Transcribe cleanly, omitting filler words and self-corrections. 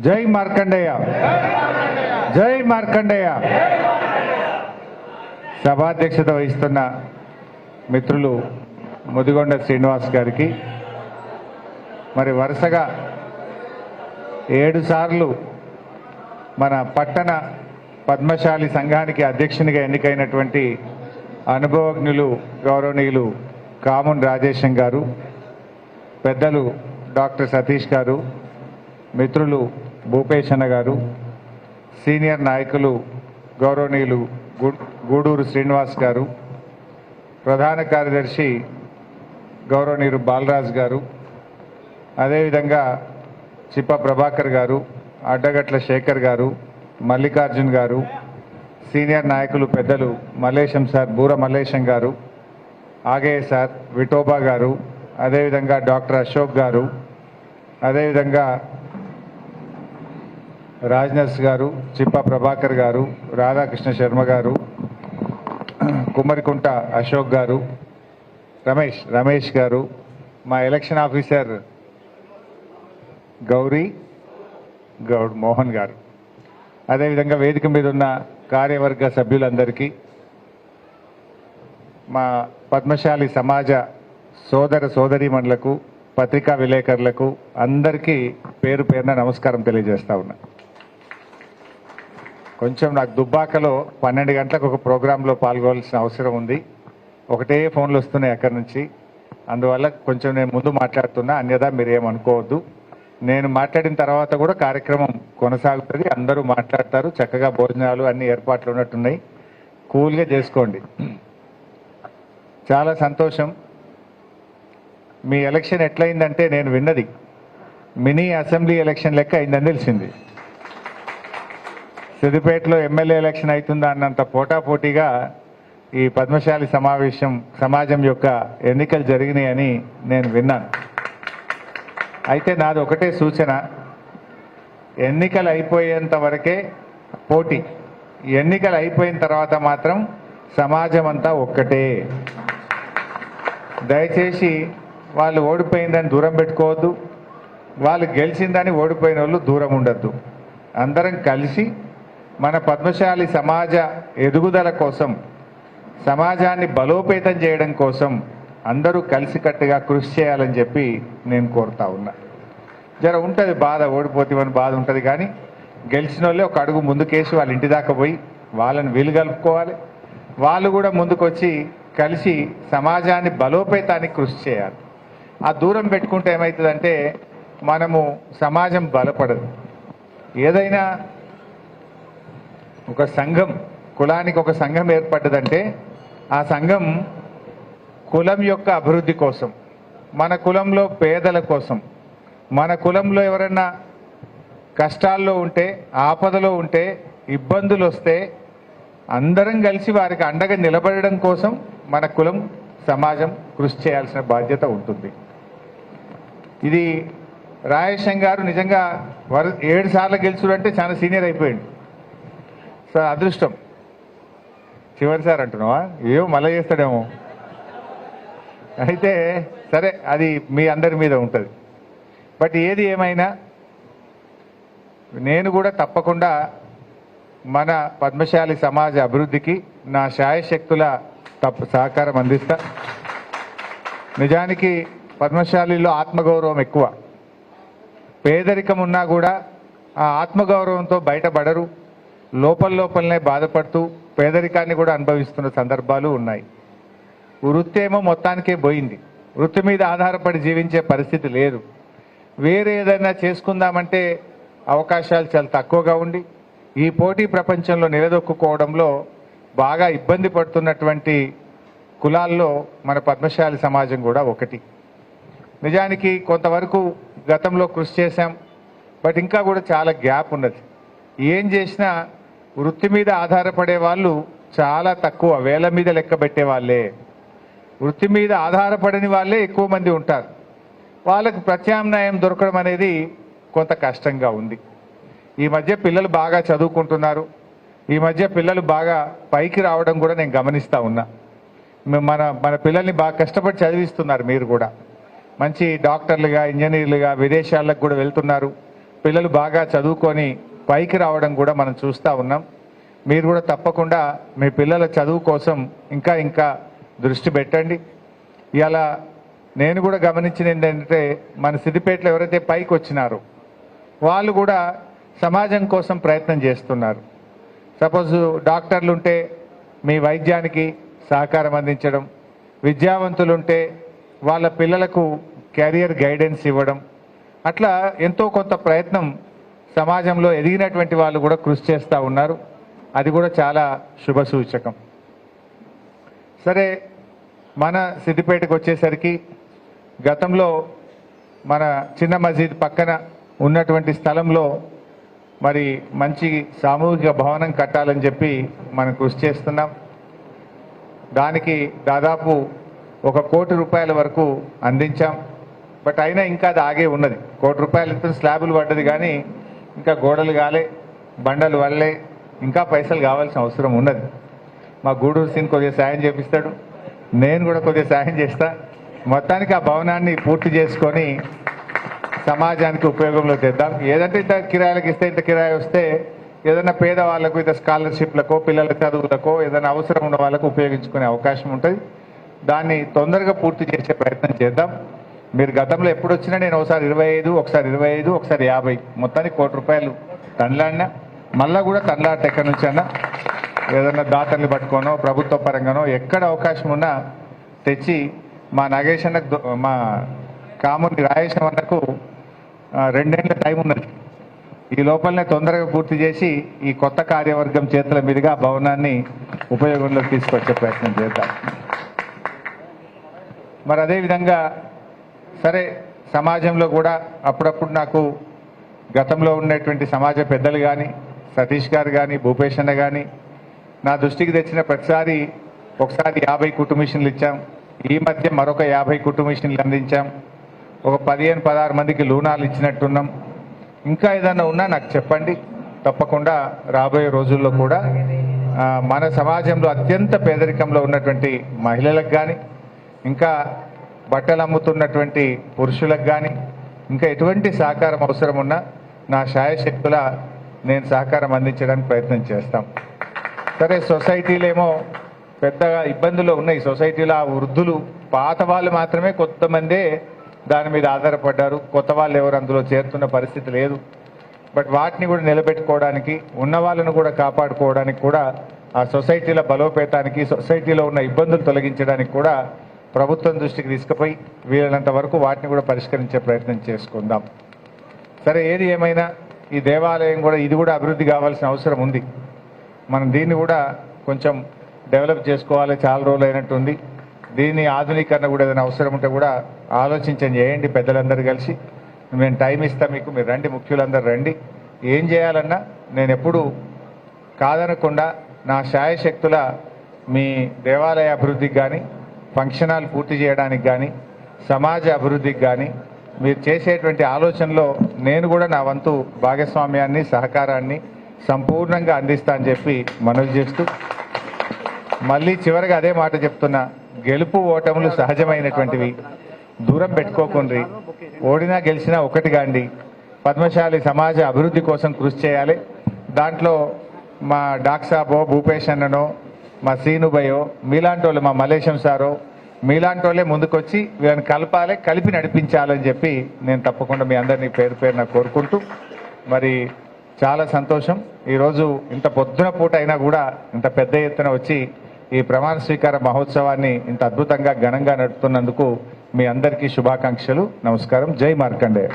జై మార్కండేయ, జై మార్కండేయ. సభాధ్యక్షత వహిస్తున్న మిత్రులు ముదిగొండ శ్రీనివాస్ గారికి, మరి వరుసగా 7 సార్లు మన పట్టణ పద్మశాలి సంఘానికి అధ్యక్షునిగా ఎన్నికైనటువంటి అనుభవజ్ఞులు గౌరవనీయులు కామున్ రాజేశం గారు, పెద్దలు డాక్టర్ సతీష్ గారు, మిత్రులు భూపేష్ అన్న గారు, సీనియర్ నాయకులు గౌరవనీయులు గూడూరు శ్రీనివాస్ గారు, ప్రధాన కార్యదర్శి గౌరవనీయులు బాలరాజ్ గారు, అదేవిధంగా చిప్ప ప్రభాకర్ గారు, అడ్డగట్ల శేఖర్ గారు, మల్లికార్జున్ గారు, సీనియర్ నాయకులు పెద్దలు మల్లేశం సార్, బూర మల్లేశం గారు, ఆగయ్య సార్, విఠోబా గారు, అదేవిధంగా డాక్టర్ అశోక్ గారు, అదేవిధంగా రాజ్నర్స్ గారు, చిప్ప ప్రభాకర్ గారు, రాధాకృష్ణ శర్మ గారు, కుమ్మరికుంట అశోక్ గారు, రమేష్ గారు, మా ఎలక్షన్ ఆఫీసర్ గౌడ్ మోహన్ గారు, అదేవిధంగా వేదిక మీద ఉన్న కార్యవర్గ సభ్యులందరికీ, మా పద్మశాలి సమాజ సోదర సోదరీమణులకు, పత్రికా విలేకరులకు అందరికీ పేరు పేరున నమస్కారం తెలియజేస్తా ఉన్నా. కొంచెం నాకు దుబ్బాకలో 12 గంటలకు ఒక ప్రోగ్రాంలో పాల్గొవాల్సిన అవసరం ఉంది. ఒకటే ఫోన్లు వస్తున్నాయి అక్కడి నుంచి, అందువల్ల కొంచెం నేను ముందు మాట్లాడుతున్నా, అన్యదా మీరు ఏమనుకోవద్దు. నేను మాట్లాడిన తర్వాత కూడా కార్యక్రమం కొనసాగుతుంది, అందరూ మాట్లాడతారు, చక్కగా భోజనాలు అన్ని ఏర్పాట్లు ఉన్నట్టున్నాయి, కూల్గా చేసుకోండి. చాలా సంతోషం. మీ ఎలక్షన్ ఎట్లయిందంటే నేను విన్నది మినీ అసెంబ్లీ ఎలక్షన్ లెక్క అయిందని తెలిసింది. సిద్దిపేటలో ఎమ్మెల్యే ఎలక్షన్ అవుతుందా అన్నంత పోటాపోటీగా ఈ పద్మశాలి సమాజం యొక్క ఎన్నికలు జరిగినాయని నేను విన్నాను. అయితే నాది ఒకటే సూచన, ఎన్నికలు అయిపోయేంత వరకే పోటీ, ఎన్నికలు అయిపోయిన తర్వాత మాత్రం సమాజం అంతా ఒక్కటే. దయచేసి వాళ్ళు ఓడిపోయిందని దూరం పెట్టుకోవద్దు, వాళ్ళు గెలిచిందని ఓడిపోయిన వాళ్ళు దూరం ఉండద్దు. అందరం కలిసి మన పద్మశాలి సమాజ ఎదుగుదల కోసం, సమాజాన్ని బలోపేతం చేయడం కోసం అందరూ కలిసికట్టుగా కృషి చేయాలని చెప్పి నేను కోరుతా ఉన్నా. జర ఉంటుంది బాధ, ఓడిపోతామని బాధ ఉంటుంది, కానీ గెలిచిన వాళ్ళే ఒక అడుగు ముందుకేసి వాళ్ళ ఇంటి దాకా పోయి వాళ్ళని వీలు కలుపుకోవాలి. వాళ్ళు కూడా ముందుకొచ్చి కలిసి సమాజాన్ని బలోపేతానికి కృషి చేయాలి. ఆ దూరం పెట్టుకుంటే ఏమవుతుందంటే మనము సమాజం బలపడదు. ఏదైనా ఒక సంఘం, కులానికి ఒక సంఘం ఏర్పడ్డదంటే ఆ సంఘం కులం యొక్క అభివృద్ధి కోసం, మన కులంలో పేదల కోసం, మన కులంలో ఎవరన్నా కష్టాల్లో ఉంటే, ఆపదలో ఉంటే, ఇబ్బందులు వస్తే అందరం కలిసి వారికి అండగా నిలబడడం కోసం మన కులం, సమాజం కృషి చేయాల్సిన బాధ్యత ఉంటుంది. ఇది రాజేశం గారు నిజంగా 7 సార్లు గెలుచుడంటే చాలా సీనియర్ అయిపోయాడు సార్, అదృష్టం. చివరిసారి అంటున్నావా? ఏమో మళ్ళీ చేస్తాడేమో. అయితే సరే, అది మీ అందరి మీద ఉంటుంది. బట్ ఏది ఏమైనా నేను కూడా తప్పకుండా మన పద్మశాలి సమాజ అభివృద్ధికి నా శాయశక్తుల సహకారం అందిస్తా. నిజానికి పద్మశాలిలో ఆత్మగౌరవం ఎక్కువ. పేదరికం ఉన్నా కూడా ఆ ఆత్మగౌరవంతో బయటపడరు, లోపలనే బాధపడుతూ పేదరికాన్ని కూడా అనుభవిస్తున్న సందర్భాలు ఉన్నాయి. వృత్తి ఏమో మొత్తానికే పోయింది, వృత్తి మీద ఆధారపడి జీవించే పరిస్థితి లేదు. వేరే ఏదైనా చేసుకుందామంటే అవకాశాలు చాలా తక్కువగా ఉండి ఈ పోటీ ప్రపంచంలో నిలదొక్కుకోవడంలో బాగా ఇబ్బంది పడుతున్నటువంటి కులాల్లో మన పద్మశాలి సమాజం కూడా ఒకటి. నిజానికి కొంతవరకు గతంలో కృషి చేశాం, బట్ ఇంకా కూడా చాలా గ్యాప్ ఉన్నది. ఏం చేసినా వృత్తి మీద ఆధారపడే వాళ్ళు చాలా తక్కువ, వేల మీద లెక్క పెట్టే వాళ్ళే. వృత్తి మీద ఆధారపడని వాళ్ళే ఎక్కువ మంది ఉంటారు. వాళ్ళకు ప్రత్యామ్నాయం దొరకడం అనేది కొంత కష్టంగా ఉంది. ఈ మధ్య పిల్లలు బాగా చదువుకుంటున్నారు, ఈ మధ్య పిల్లలు బాగా పైకి రావడం కూడా నేను గమనిస్తూ ఉన్నా. మన పిల్లల్ని బాగా కష్టపడి చదివిస్తున్నారు. మీరు కూడా మంచి డాక్టర్లుగా, ఇంజనీర్లుగా విదేశాలకు కూడా వెళ్తున్నారు. పిల్లలు బాగా చదువుకొని పైకి రావడం కూడా మనం చూస్తూ ఉన్నాం. మీరు కూడా తప్పకుండా మీ పిల్లల చదువు కోసం ఇంకా ఇంకా దృష్టి పెట్టండి. ఇవాళ నేను కూడా గమనించింది ఏంటంటే మన సిద్దిపేటలో ఎవరైతే పైకి వచ్చినారో వాళ్ళు కూడా సమాజం కోసం ప్రయత్నం చేస్తున్నారు. సపోజ్ డాక్టర్లు ఉంటే మీ వైద్యానికి సహకారం అందించడం, విద్యావంతులుంటే వాళ్ళ పిల్లలకు కెరియర్ గైడెన్స్ ఇవ్వడం, అట్లా ఎంతో కొంత ప్రయత్నం సమాజంలో ఎదిగినటువంటి వాళ్ళు కూడా కృషి చేస్తూ ఉన్నారు. అది కూడా చాలా శుభసూచకం. సరే, మన సిద్దిపేటకు వచ్చేసరికి గతంలో మన చిన్న మసీద్ పక్కన ఉన్నటువంటి స్థలంలో మరి మంచి సామూహిక భవనం కట్టాలని చెప్పి మనం కృషి చేస్తున్నాం. దానికి దాదాపు 1 కోటి రూపాయల వరకు అందించాం. బట్ అయినా ఇంకా అది ఆగే ఉన్నది. 1 కోటి రూపాయలతో స్లాబులు పడ్డది కానీ ఇంకా గోడలు కాలే, బండలు వల్లే, ఇంకా పైసలు కావాల్సిన అవసరం ఉన్నది. మా గూడూరు సీన్ కొద్దిగా సాయం చేపిస్తాడు, నేను కూడా కొద్దిగా సాయం చేస్తా. మొత్తానికి ఆ భవనాన్ని పూర్తి చేసుకొని సమాజానికి ఉపయోగంలో తెద్దాం. ఏదంటే ఇంత కిరాయిలకు ఇస్తే, ఇంత కిరాయి వస్తే ఏదైనా పేదవాళ్లకు, ఇంత స్కాలర్షిప్లకో, పిల్లల చదువులకో, ఏదైనా అవసరం ఉన్న వాళ్ళకు ఉపయోగించుకునే అవకాశం ఉంటుంది. దాన్ని తొందరగా పూర్తి చేసే ప్రయత్నం చేద్దాం. మీరు గతంలో ఎప్పుడు వచ్చినా నేను ఒకసారి 25, ఒకసారి 25, ఒకసారి 50, మొత్తానికి 1 కోటి రూపాయలు తండ్లాడినా. మళ్ళా కూడా తండ్లాట ఎక్కడి నుంచి అన్నా ఏదన్నా దాతల్ని పట్టుకోనో, ప్రభుత్వ పరంగానో ఎక్కడ అవకాశం ఉన్నా తెచ్చి మా నాగేష్ అన్నకు, మా కాముని రాయేశం అన్నకు 2 ఏళ్ల టైం ఉన్నది. ఈ లోపలనే తొందరగా పూర్తి చేసి ఈ కొత్త కార్యవర్గం చేతుల మీదుగా భవనాన్ని ఉపయోగంలోకి తీసుకొచ్చే ప్రయత్నం చేద్దాం. మరి అదేవిధంగా సరే, సమాజంలో కూడా అప్పుడప్పుడు నాకు గతంలో ఉన్నటువంటి సమాజ పెద్దలు కానీ, సతీష్ గారు కానీ, భూపేష్ అన్న కానీ నా దృష్టికి తెచ్చిన ప్రతిసారి ఒకసారి 50 కుట్టు మిషన్లు ఇచ్చాం. ఈ మధ్య మరొక 50 కుట్టు మిషన్లు అందించాం. ఒక 15-16 మందికి లూనాలు ఇచ్చినట్టున్నాం. ఇంకా ఏదన్నా ఉన్నా నాకు చెప్పండి. తప్పకుండా రాబోయే రోజుల్లో కూడా మన సమాజంలో అత్యంత పేదరికంలో ఉన్నటువంటి మహిళలకు కానీ, ఇంకా బట్టలు అమ్ముతున్నటువంటి పురుషులకు కానీ, ఇంకా ఎటువంటి సహకారం అవసరం ఉన్నా నా శాయశక్తుల నేను సహకారం అందించడానికి ప్రయత్నం చేస్తాం. సరే, సొసైటీలో ఏమో పెద్దగా ఇబ్బందులు ఉన్నాయి. సొసైటీలో ఆ వృద్ధులు, పాత వాళ్ళు మాత్రమే కొంతమందే దాని మీద ఆధారపడ్డారు. కొత్త వాళ్ళు ఎవరు అందులో చేరుతున్న పరిస్థితి లేదు. బట్ వాటిని కూడా నిలబెట్టుకోవడానికి, ఉన్న వాళ్ళను కూడా కాపాడుకోవడానికి కూడా, ఆ సొసైటీల బలోపేతానికి, సొసైటీలో ఉన్న ఇబ్బందులు తొలగించడానికి కూడా ప్రభుత్వం దృష్టికి తీసుకుపోయి వీలైనంత వరకు వాటిని కూడా పరిష్కరించే ప్రయత్నం చేసుకుందాం. సరే, ఏది ఏమైనా ఈ దేవాలయం కూడా, ఇది కూడా అభివృద్ధి కావాల్సిన అవసరం ఉంది. మనం దీన్ని కూడా కొంచెం డెవలప్ చేసుకోవాలి. చాలా రోజులు అయినట్టుంది. దీన్ని ఆధునీకరణ కూడా ఏదైనా అవసరం ఉంటే కూడా ఆలోచించండి, చేయండి పెద్దలందరూ కలిసి. నేను టైం ఇస్తాను మీకు, మీరు రండి, ముఖ్యులందరూ రండి. ఏం చేయాలన్నా నేను ఎప్పుడు కాదనకుండా నా శాయశక్తుల మీ దేవాలయ అభివృద్ధికి కానీ, ఫంక్షన్ హాల్ పూర్తి చేయడానికి కానీ, సమాజ అభివృద్ధికి కానీ మీరు చేసేటువంటి ఆలోచనలో నేను కూడా నా వంతు భాగస్వామ్యాన్ని, సహకారాన్ని సంపూర్ణంగా అందిస్తా అని చెప్పి మనవి చేస్తూ, మళ్ళీ చివరిగా అదే మాట చెప్తున్నా, గెలుపు ఓటములు సహజమైనటువంటివి. దూరం పెట్టుకోకుండ్రి. ఓడినా గెలిచినా ఒకటి కాండి. పద్మశాలి సమాజ అభివృద్ధి కోసం కృషి చేయాలి. దాంట్లో మా డాక్సాబో, భూపేష్ అన్ననో, మా సీనుభయో, మీలాంటి వాళ్ళు, మా మలేశం సారో, మీలాంటి వాళ్ళే ముందుకొచ్చి వీళ్ళని కలపాలి, కలిపి నడిపించాలని చెప్పి నేను తప్పకుండా మీ అందరినీ పేరు పేరున కోరుకుంటూ, మరి చాలా సంతోషం. ఈరోజు ఇంత పొద్దున పూట అయినా కూడా ఇంత పెద్ద ఎత్తున వచ్చి ఈ ప్రమాణ స్వీకార మహోత్సవాన్ని ఇంత అద్భుతంగా ఘనంగా నడుపుతున్నందుకు మీ అందరికీ శుభాకాంక్షలు. నమస్కారం. జై మార్కండేయ.